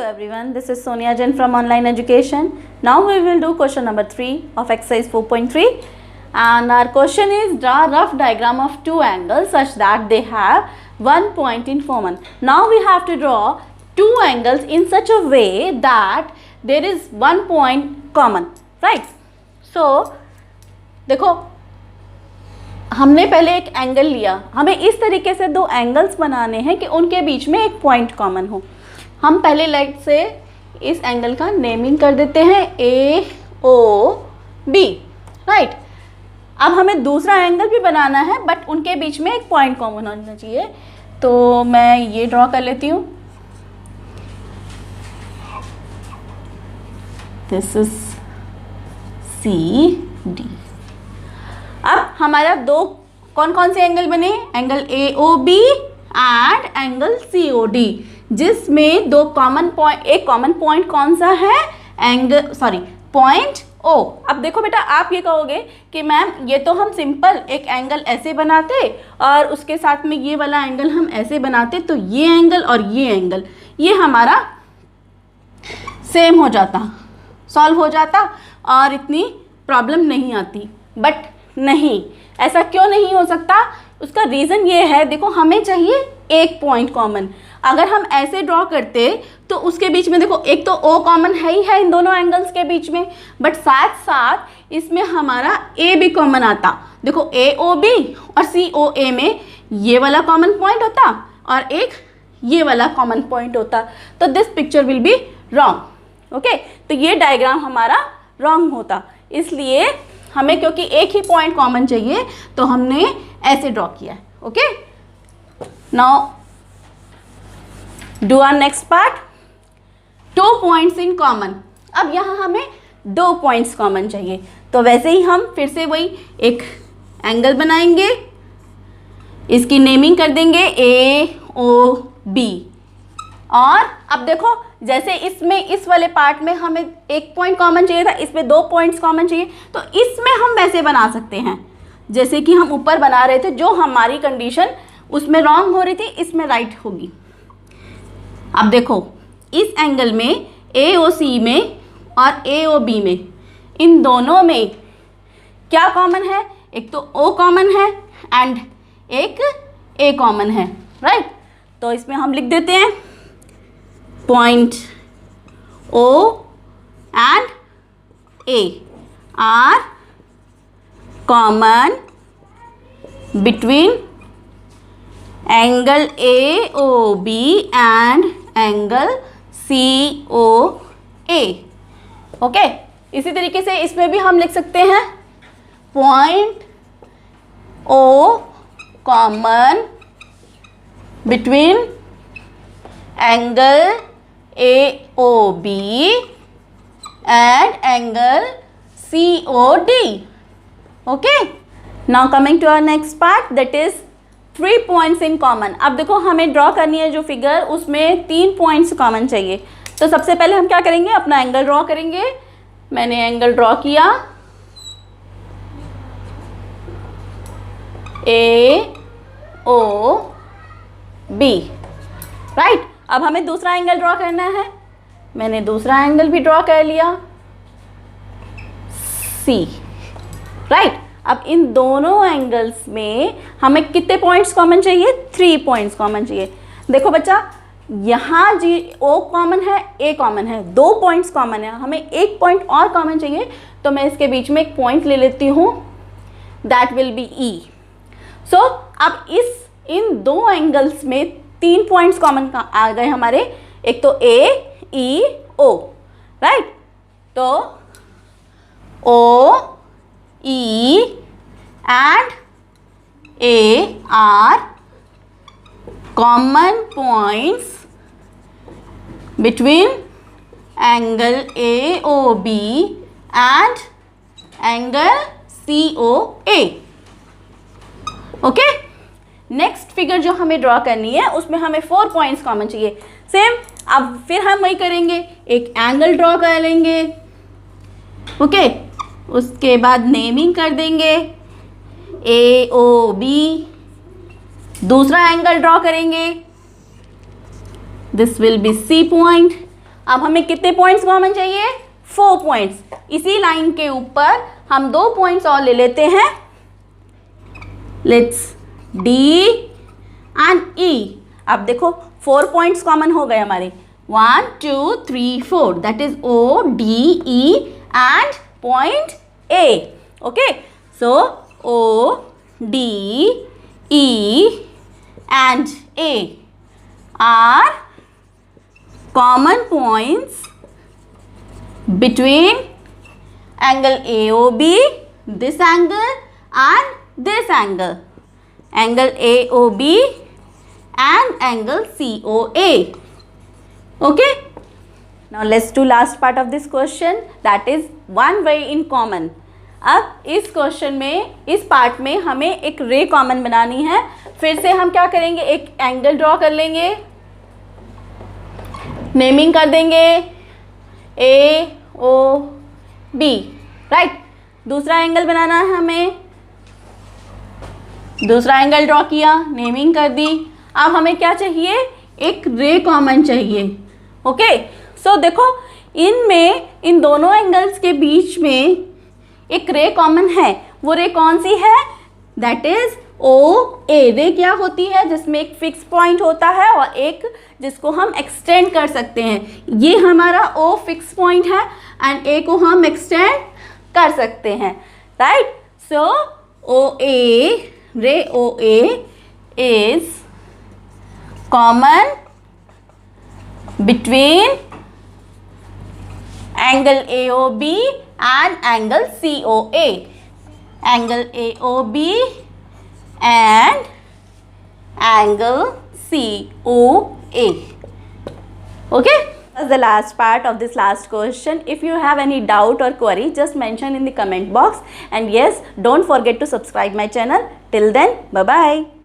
everyone, this is Sonia Jain from Online Education. Now we will do question number 3 of exercise 4.3, and our question is draw a rough diagram of two angles such that they have one point in common. Now we have to draw two angles in such a way that there is one point common, right? So देखो हमने पहले एक angle लिया, हमें इस तरीके से दो एंगल्स बनाने हैं कि उनके बीच में एक पॉइंट कॉमन हो. हम पहले लाइट से इस एंगल का नेमिंग कर देते हैं ए ओ बी, राइट. अब हमें दूसरा एंगल भी बनाना है बट उनके बीच में एक पॉइंट कॉमन होना चाहिए. तो मैं ये ड्रॉ कर लेती हूँ. This is C D. अब हमारा दो कौन कौन से एंगल बने? Angle A O B and angle C O D, जिसमें दो कॉमन पॉइंट, एक कॉमन पॉइंट कौन सा है? Point O. अब देखो बेटा, आप ये कहोगे कि मैम ये तो हम सिंपल एक एंगल ऐसे बनाते और उसके साथ में ये वाला एंगल हम ऐसे बनाते, तो ये एंगल और ये एंगल ये हमारा सेम हो जाता, सॉल्व हो जाता और इतनी प्रॉब्लम नहीं आती. बट नहीं, ऐसा क्यों नहीं हो सकता? उसका रीज़न ये है, देखो हमें चाहिए एक पॉइंट कॉमन. अगर हम ऐसे ड्रॉ करते तो उसके बीच में देखो एक तो ओ कॉमन है ही है इन दोनों एंगल्स के बीच में, बट साथ साथ इसमें हमारा ए भी कॉमन आता. देखो ए ओ बी और सी ओ ए में ये वाला कॉमन पॉइंट होता और एक ये वाला कॉमन पॉइंट होता. तो this picture will be wrong. Okay, तो ये डायग्राम हमारा रॉन्ग होता. इसलिए हमें क्योंकि एक ही पॉइंट कॉमन चाहिए तो हमने ऐसे ड्रॉ किया है. Okay, now do our next part. Two points in common. अब यहाँ हमें दो पॉइंट्स कॉमन चाहिए, तो वैसे ही हम फिर से वही एक एंगल बनाएंगे, इसकी नेमिंग कर देंगे ए ओ बी. और अब देखो जैसे इसमें इस वाले पार्ट में हमें एक पॉइंट कॉमन चाहिए था, इसमें दो पॉइंट्स कॉमन चाहिए, तो इसमें हम वैसे बना सकते हैं जैसे कि हम ऊपर बना रहे थे. जो हमारी कंडीशन उसमें रॉन्ग हो रही थी, इसमें राइट होगी. अब देखो इस एंगल में ए ओ सी में और ए ओ बी में, इन दोनों में क्या कॉमन है? एक तो ओ कॉमन है एंड एक ए कॉमन है, राइट. तो इसमें हम लिख देते हैं point O and A are common between angle A O B and angle C O A. Okay, इसी तरीके से इसमें भी हम लिख सकते हैं point O common between angle A O B and angle C O D. Okay, now coming to our next part, that is 3 points in common. अब देखो हमें ड्रॉ करनी है जो फिगर, उसमें 3 पॉइंट्स कॉमन चाहिए. तो सबसे पहले हम क्या करेंगे? अपना एंगल ड्रॉ करेंगे. मैंने एंगल ड्रॉ किया ए ओ बी, राइट. अब हमें दूसरा एंगल ड्रॉ करना है. मैंने दूसरा एंगल भी ड्रॉ कर लिया सी, राइट. अब इन दोनों एंगल्स में हमें कितने पॉइंट्स कॉमन चाहिए? 3 पॉइंट्स कॉमन चाहिए. देखो बच्चा, यहाँ जी ओ कॉमन है, ए कॉमन है, 2 पॉइंट्स कॉमन है, हमें एक पॉइंट और कॉमन चाहिए. तो मैं इसके बीच में एक पॉइंट ले लेती हूँ, दैट विल बी ई. सो अब इन दो एंगल्स में 3 पॉइंट्स कॉमन आ गए हमारे. एक तो ए ई ओ, राइट. तो ओ E and A are common points between angle AOB and angle COA. Okay, next figure जो हमें ड्रॉ करनी है उसमें हमें 4 पॉइंट्स कॉमन चाहिए. सेम, अब फिर हम वही करेंगे, एक एंगल ड्रॉ कर लेंगे. ओके, उसके बाद नेमिंग कर देंगे ए ओ बी. दूसरा एंगल ड्रॉ करेंगे, this will be C point. अब हमें कितने पॉइंट्स कॉमन चाहिए? 4 पॉइंट्स। इसी लाइन के ऊपर हम 2 पॉइंट्स और ले लेते हैं, लेट्स D एंड E। अब देखो 4 पॉइंट्स कॉमन हो गए हमारे, 1 2 3 4, that is O D E and point A। Okay, so O D E and A are common points between angle AOB, this angle and this angle, angle AOB and angle COA. Okay, now let's do last part of this question, that is one way in common. अब इस question में, इस part में हमें एक रे common बनानी है। फिर से हम क्या करेंगे, एक एंगल ड्रॉ कर लेंगे, नेमिंग कर देंगे AOB, राइट। दूसरा एंगल बनाना है हमें, दूसरा एंगल ड्रॉ किया, नेमिंग कर दी। अब हमें क्या चाहिए, एक रे कॉमन चाहिए। ओके, सो देखो इनमें, इन दोनों एंगल्स के बीच में एक रे कॉमन है। वो रे कौन सी है? That is OA। रे क्या होती है? जिसमें एक फिक्स पॉइंट होता है और एक जिसको हम एक्सटेंड कर सकते हैं। ये हमारा O फिक्स पॉइंट है एंड A को हम एक्सटेंड कर सकते हैं, राइट। सो OA, रे OA is common between angle AOB and angle COA, angle AOB and angle COA. Okay, that's the last part of this last question. If you have any doubt or query, just mention in the comment box, and yes, don't forget to subscribe my channel. Till then, bye bye.